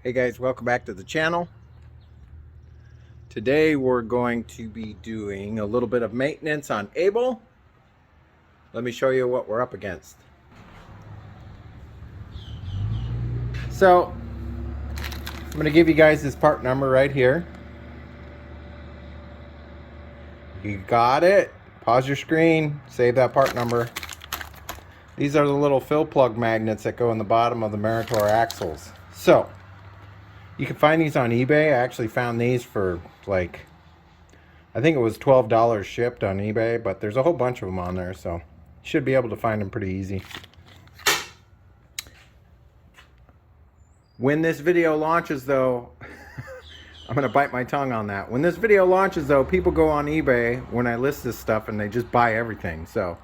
Hey guys, welcome back to the channel. Today we're going to be doing a little bit of maintenance on Abel. Let me show you what we're up against. So I'm going to give you guys this part number right here. You got it? Pause your screen, save that part number. These are the little fill plug magnets that go in the bottom of the Meritor axles. So you can find these on eBay. I actually found these for like, I think it was $12 shipped on eBay, but there's a whole bunch of them on there, so you should be able to find them pretty easy. When this video launches though, I'm gonna bite my tongue on that. When this video launches though, people go on eBay when I list this stuff and they just buy everything. So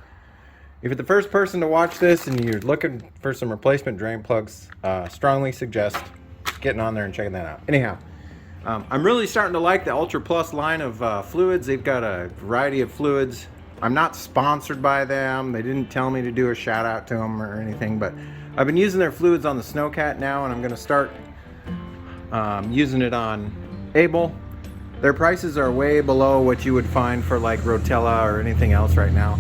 if you're the first person to watch this and you're looking for some replacement drain plugs, strongly suggest getting on there and checking that out. Anyhow, I'm really starting to like the Ultra Plus line of fluids. They've got a variety of fluids. I'm not sponsored by them. They didn't tell me to do a shout out to them or anything, but I've been using their fluids on the Snowcat now, and I'm going to start using it on Abel. Their prices are way below what you would find for like Rotella or anything else right now.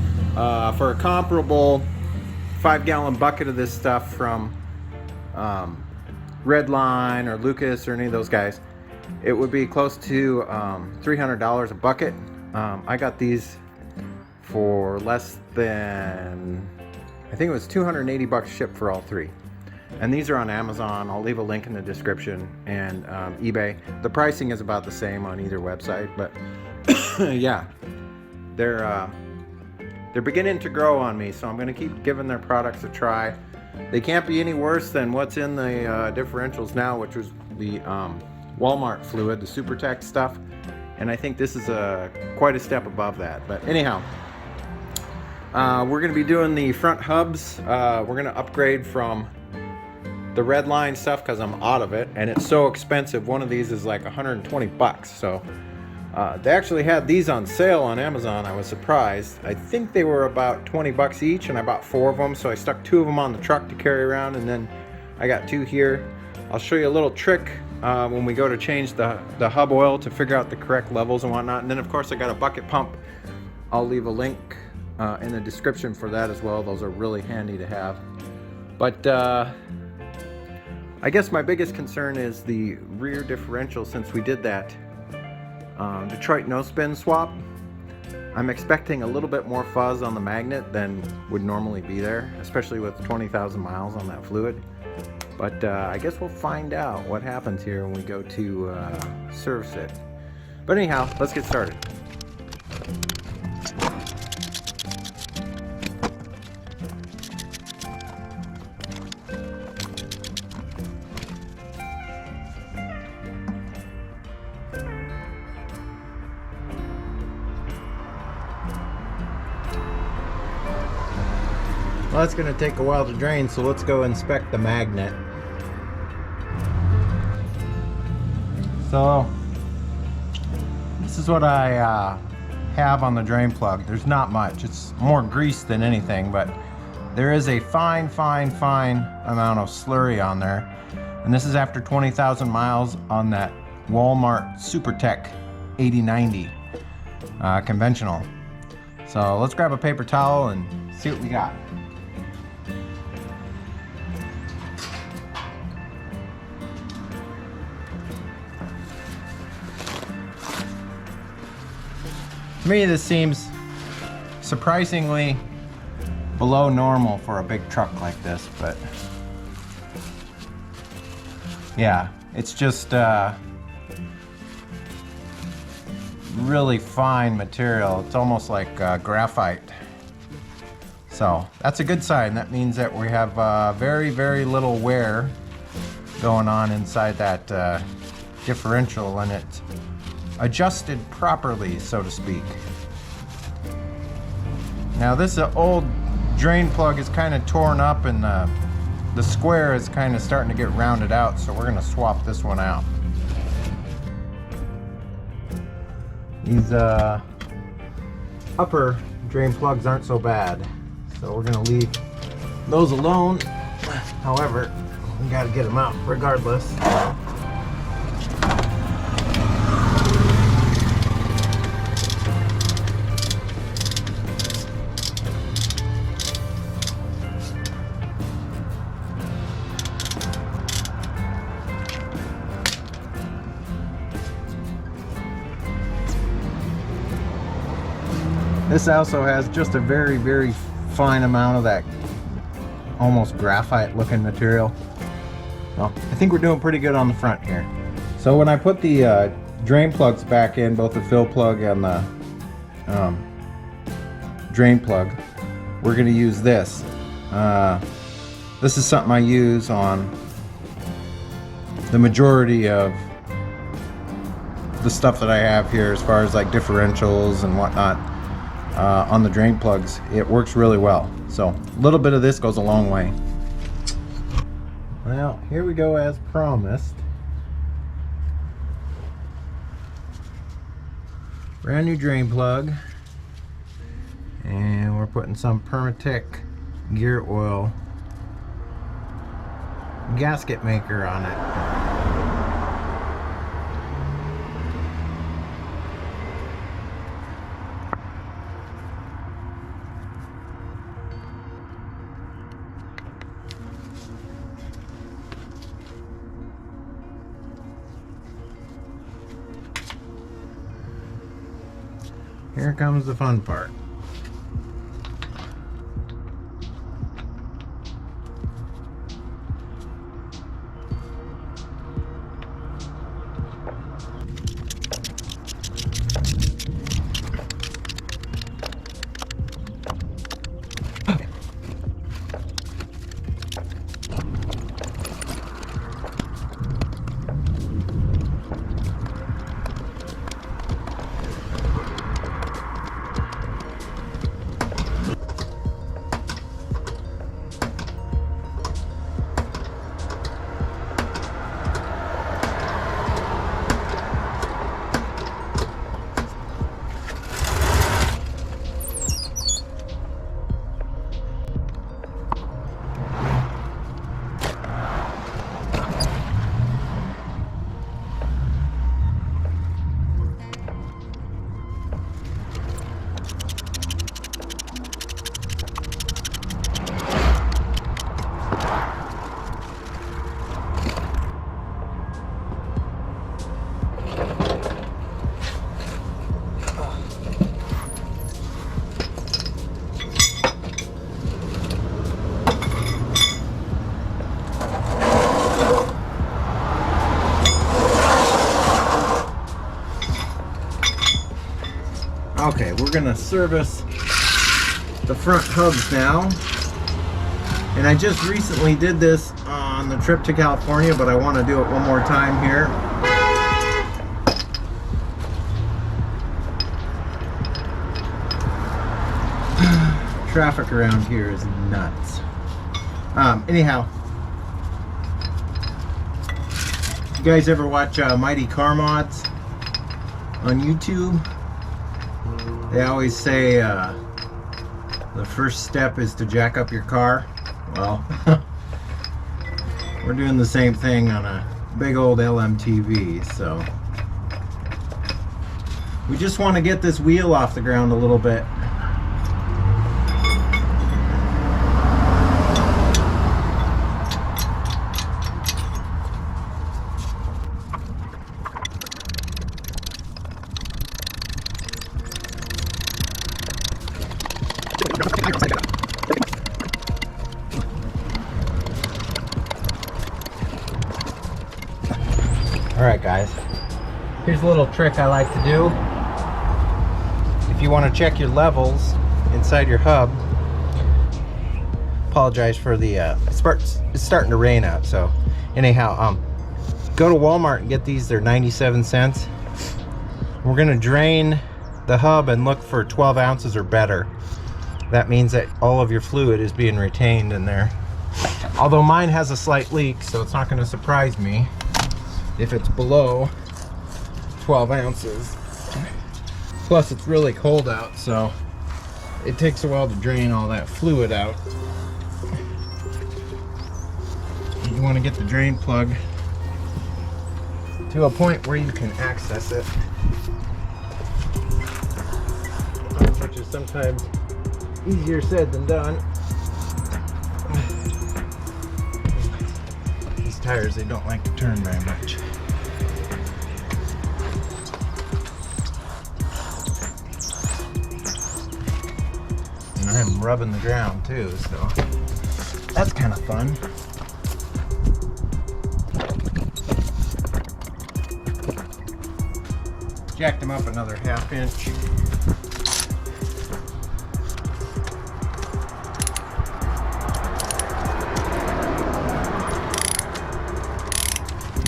For a comparable 5-gallon bucket of this stuff from Redline or Lucas or any of those guys, it would be close to $300 a bucket. I got these for less than, I think it was 280 bucks shipped for all three. And these are on Amazon. I'll leave a link in the description, and eBay. The pricing is about the same on either website, but yeah, they're beginning to grow on me, so I'm going to keep giving their products a try. They can't be any worse than what's in the differentials now, which was the Walmart fluid, the supertech stuff, and I think this is quite a step above that. But anyhow, we're going to be doing the front hubs. We're going to upgrade from the Redline stuff because I'm out of it, and it's so expensive. One of these is like 120 bucks. So they actually had these on sale on Amazon. I was surprised. I think they were about 20 bucks each, and I bought 4 of them, so I stuck 2 of them on the truck to carry around, and then I got 2 here. I'll show you a little trick when we go to change the hub oil to figure out the correct levels and whatnot. And then of course I got a bucket pump. I'll leave a link in the description for that as well. Those are really handy to have. But I guess my biggest concern is the rear differential. Since we did that Detroit no spin swap, I'm expecting a little bit more fuzz on the magnet than would normally be there, especially with 20,000 miles on that fluid. But I guess we'll find out what happens here when we go to service it. But anyhow, let's get started. Well, that's going to take a while to drain, so let's go inspect the magnet. So this is what I have on the drain plug. There's not much. It's more grease than anything, but there is a fine amount of slurry on there. And this is after 20,000 miles on that Walmart supertech 8090 conventional. So let's grab a paper towel and see what we got. To me, this seems surprisingly below normal for a big truck like this, but yeah, it's just really fine material. It's almost like graphite. So that's a good sign. That means that we have very little wear going on inside that differential, and it's adjusted properly, so to speak. Now this old drain plug is kind of torn up, and the square is kind of starting to get rounded out, so we're going to swap this one out. These upper drain plugs aren't so bad, so we're going to leave those alone. However, we got to get them out regardless. This also has just a very, very fine amount of that almost graphite looking material. Well, I think we're doing pretty good on the front here. So when I put the drain plugs back in, both the fill plug and the drain plug, we're going to use this. This is something I use on the majority of the stuff that I have here, as far as like differentials and whatnot. On the drain plugs, it works really well. So a little bit of this goes a long way. Well, here we go as promised. Brand new drain plug, and we're putting some Permatech gear oil gasket maker on it. Here comes the fun part. Okay, we're gonna service the front hubs now. And I just recently did this on the trip to California, but I want to do it one more time here. Traffic around here is nuts. Anyhow, you guys ever watch Mighty Car Mods on YouTube? They always say the first step is to jack up your car. Well, we're doing the same thing on a big old LMTV, so we just want to get this wheel off the ground a little bit. Alright guys, here's a little trick I like to do. If you want to check your levels inside your hub, apologize for the it's starting to rain out, so anyhow, go to Walmart and get these. They're 97 cents. We're going to drain the hub and look for 12 ounces or better. That means that all of your fluid is being retained in there. Although mine has a slight leak, so it's not going to surprise me if it's below 12 ounces. Plus it's really cold out, so it takes a while to drain all that fluid out. You want to get the drain plug to a point where you can access it, which is sometimes easier said than done. These tires, they don't like to turn very much. I'm rubbing the ground too, so that's kind of fun. Jacked them up another 1/2 inch.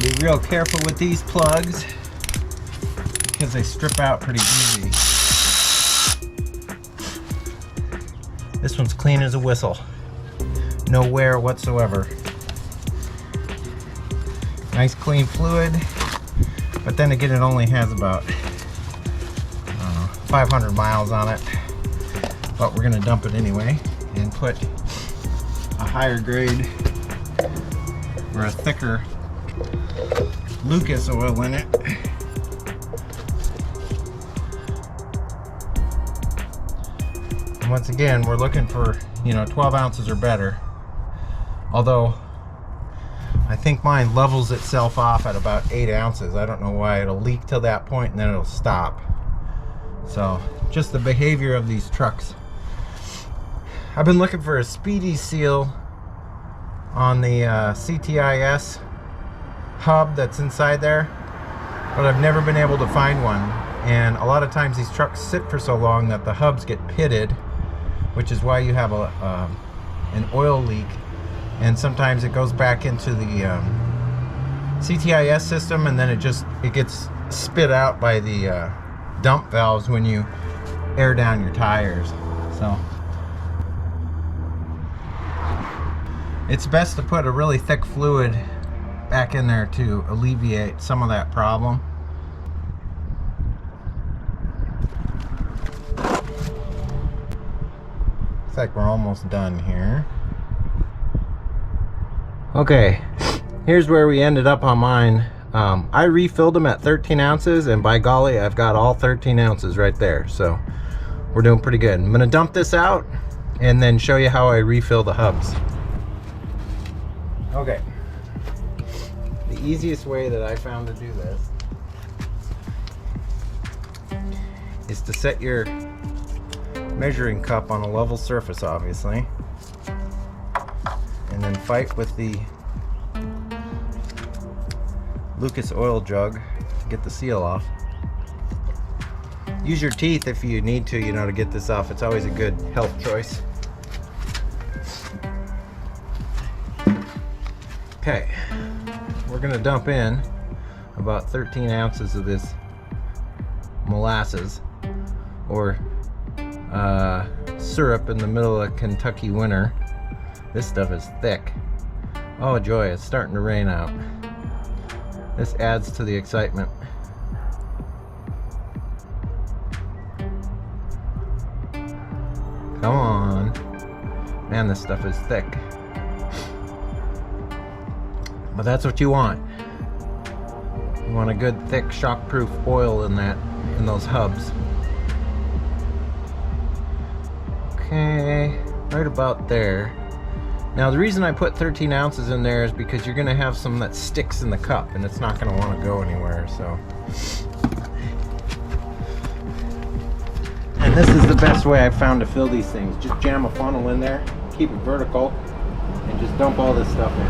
Be real careful with these plugs because they strip out pretty easy. This one's clean as a whistle. No wear whatsoever. Nice clean fluid, but then again it only has about 500 miles on it. But we're gonna dump it anyway and put a higher grade or a thicker Lucas oil in it. And once again, we're looking for 12 ounces or better. Although I think mine levels itself off at about 8 ounces. I don't know why. It'll leak till that point and then it'll stop. So just the behavior of these trucks. I've been looking for a speedy seal on the CTIS hub that's inside there, but I've never been able to find one. And a lot of times these trucks sit for so long that the hubs get pitted, which is why you have an oil leak. And sometimes it goes back into the CTIS system, and then it gets spit out by the dump valves when you air down your tires. So it's best to put a really thick fluid back in there to alleviate some of that problem. Looks like we're almost done here. Okay, here's where we ended up on mine. I refilled them at 13 ounces, and by golly, I've got all 13 ounces right there. So we're doing pretty good. I'm gonna dump this out and then show you how I refill the hubs. Okay. The easiest way that I found to do this is to set your measuring cup on a level surface, obviously, and then fight with the Lucas oil jug to get the seal off. Use your teeth if you need to, to get this off. It's always a good health choice. Okay, we're gonna dump in about 13 ounces of this molasses, or syrup in the middle of Kentucky winter. This stuff is thick. Oh joy, it's starting to rain out. This adds to the excitement. Come on. Man, this stuff is thick. But that's what you want. You want a good thick shockproof oil in those hubs. Okay, right about there. Now the reason I put 13 ounces in there is because you're gonna have some that sticks in the cup and it's not gonna wanna go anywhere, so. And this is the best way I've found to fill these things. Just jam a funnel in there, keep it vertical, and just dump all this stuff in.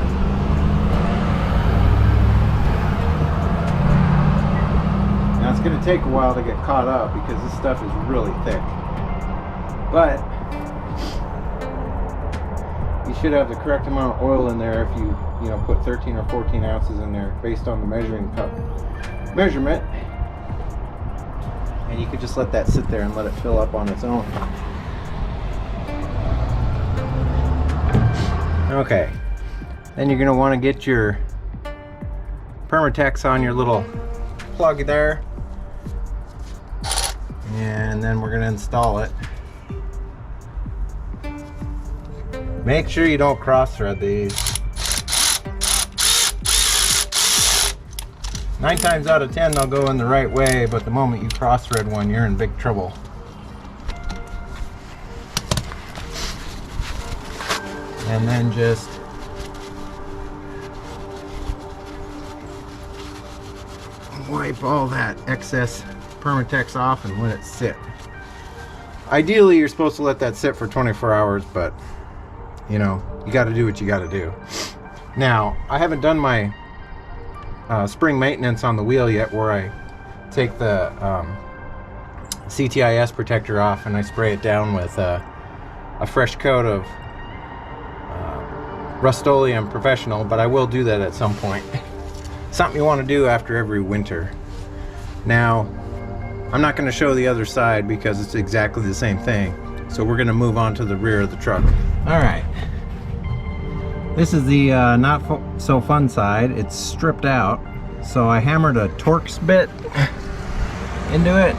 Now it's gonna take a while to get caught up because this stuff is really thick. But you should have the correct amount of oil in there if you put 13 or 14 ounces in there based on the measuring cup measurement. And you could just let that sit there and let it fill up on its own. Okay, then you're gonna want to get your Permatex on your little plug there, and then we're gonna install it. Make sure you don't cross thread these. 9 times out of 10 they'll go in the right way, but the moment you cross thread one, you're in big trouble. And then just wipe all that excess Permatex off and let it sit. Ideally, you're supposed to let that sit for 24 hours, but you know, you got to do what you got to do. Now, I haven't done my spring maintenance on the wheel yet, where I take the CTIS protector off and I spray it down with a fresh coat of Rust-Oleum Professional, but I will do that at some point. Something you want to do after every winter. Now, I'm not going to show the other side because it's exactly the same thing. So we're going to move on to the rear of the truck. Alright. This is the not so fun side. It's stripped out. So I hammered a Torx bit into it.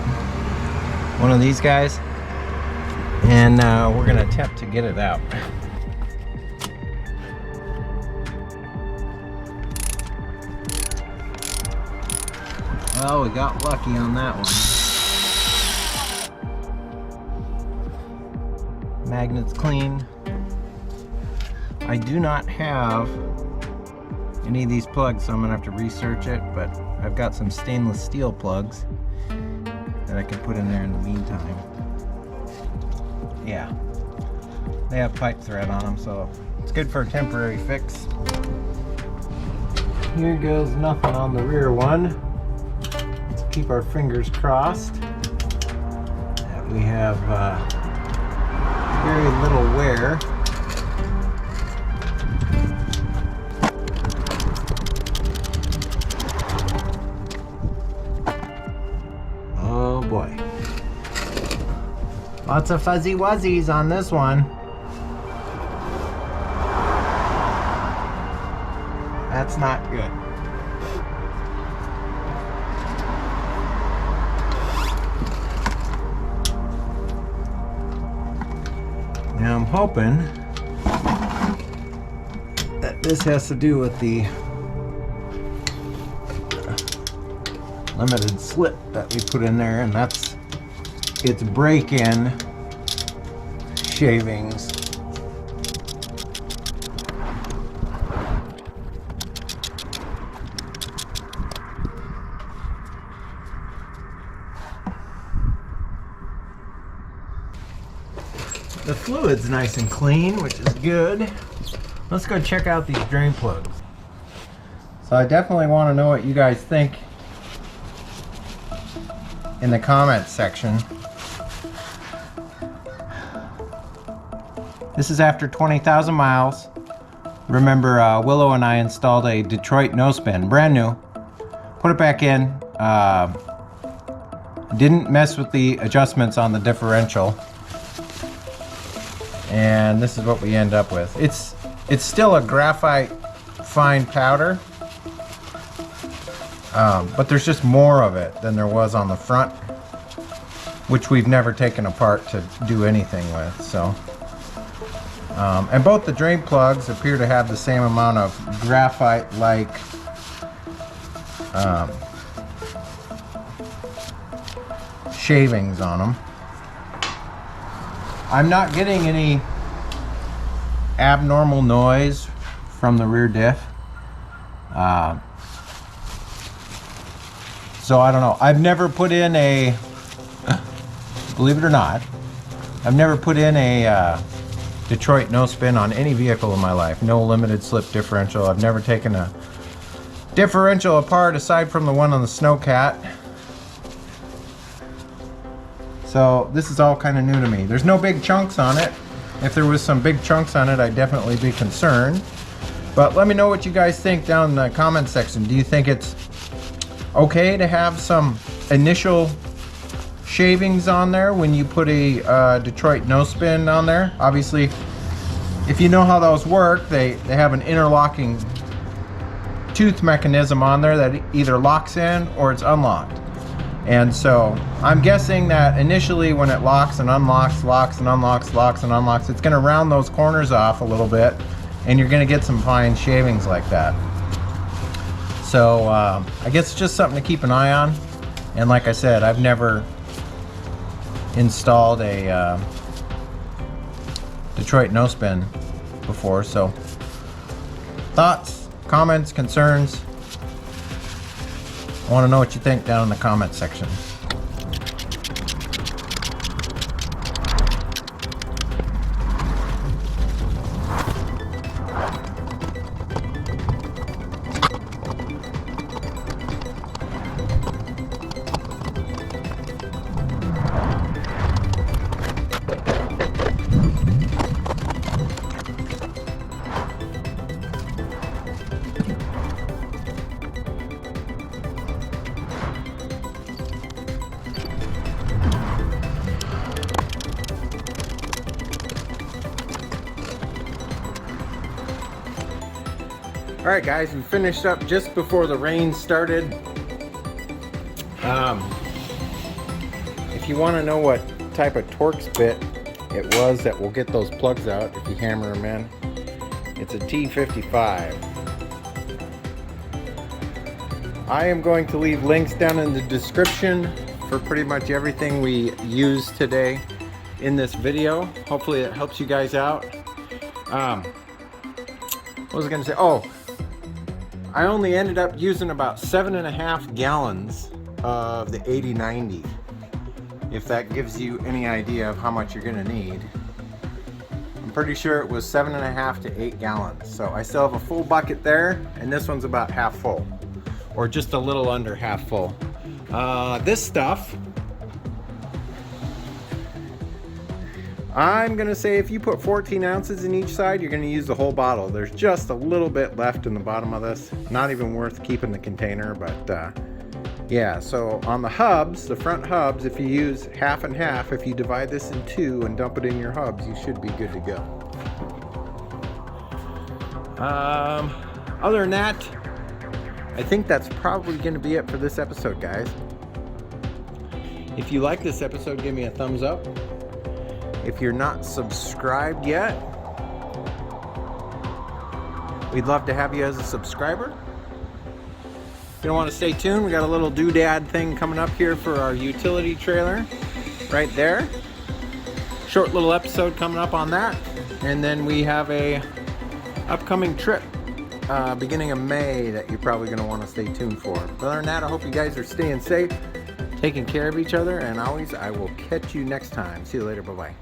One of these guys. And we're going to attempt to get it out. Well, we got lucky on that one. Magnet's clean. I do not have any of these plugs, so I'm gonna have to research it, but I've got some stainless steel plugs that I can put in there in the meantime. Yeah, they have pipe thread on them, so it's good for a temporary fix. Here goes nothing on the rear one. Let's keep our fingers crossed that we have very little wear. Oh boy. Lots of fuzzy wuzzies on this one. That's not good. Now I'm hoping that this has to do with the limited slip that we put in there, and that's its break-in shavings. The fluid's nice and clean, which is good. Let's go check out these drain plugs. So I definitely want to know what you guys think in the comments section. This is after 20,000 miles. Remember, Willow and I installed a Detroit no spin, brand new. Put it back in. Didn't mess with the adjustments on the differential. And this is what we end up with. It's still a graphite fine powder, but there's just more of it than there was on the front, which we've never taken apart to do anything with. So, and both the drain plugs appear to have the same amount of graphite-like shavings on them. I'm not getting any abnormal noise from the rear diff. So I don't know. I've never put in a, believe it or not, I've never put in a Detroit no spin on any vehicle in my life. No limited slip differential. I've never taken a differential apart aside from the one on the Snowcat. So this is all kind of new to me. There's no big chunks on it. If there was some big chunks on it, I'd definitely be concerned. But let me know what you guys think down in the comment section. Do you think it's okay to have some initial shavings on there when you put a Detroit no spin on there? Obviously, if you know how those work, they have an interlocking tooth mechanism on there that either locks in or it's unlocked. And so I'm guessing that initially when it locks and unlocks, locks and unlocks, locks and unlocks, it's going to round those corners off a little bit, and you're going to get some fine shavings like that. So I guess it's just something to keep an eye on. And like I said, I've never installed a Detroit no spin before. So thoughts, comments, concerns? I want to know what you think down in the comment section. Alright guys, we finished up just before the rain started. If you want to know what type of Torx bit it was that will get those plugs out if you hammer them in, it's a T55. I am going to leave links down in the description for pretty much everything we used today in this video. Hopefully it helps you guys out. What was I going to say? Oh, I only ended up using about 7.5 gallons of the 8090. If that gives you any idea of how much you're going to need. I'm pretty sure it was 7.5 to 8 gallons. So I still have a full bucket there, and this one's about half full, or just a little under half full. This stuff, I'm gonna say if you put 14 ounces in each side, you're gonna use the whole bottle. There's just a little bit left in the bottom of this. Not even worth keeping the container, but yeah, so on the hubs, the front hubs, if you use half and half, if you divide this in two and dump it in your hubs, you should be good to go. Other than that, I think that's probably gonna be it for this episode, guys. If you like this episode, give me a thumbs up. If you're not subscribed yet, we'd love to have you as a subscriber. If you don't want to stay tuned, we got a little doodad thing coming up here for our utility trailer right there. Short little episode coming up on that. And then we have a upcoming trip beginning of May that you're probably going to want to stay tuned for. But other than that, I hope you guys are staying safe, taking care of each other, and always, I will catch you next time. See you later. Bye-bye.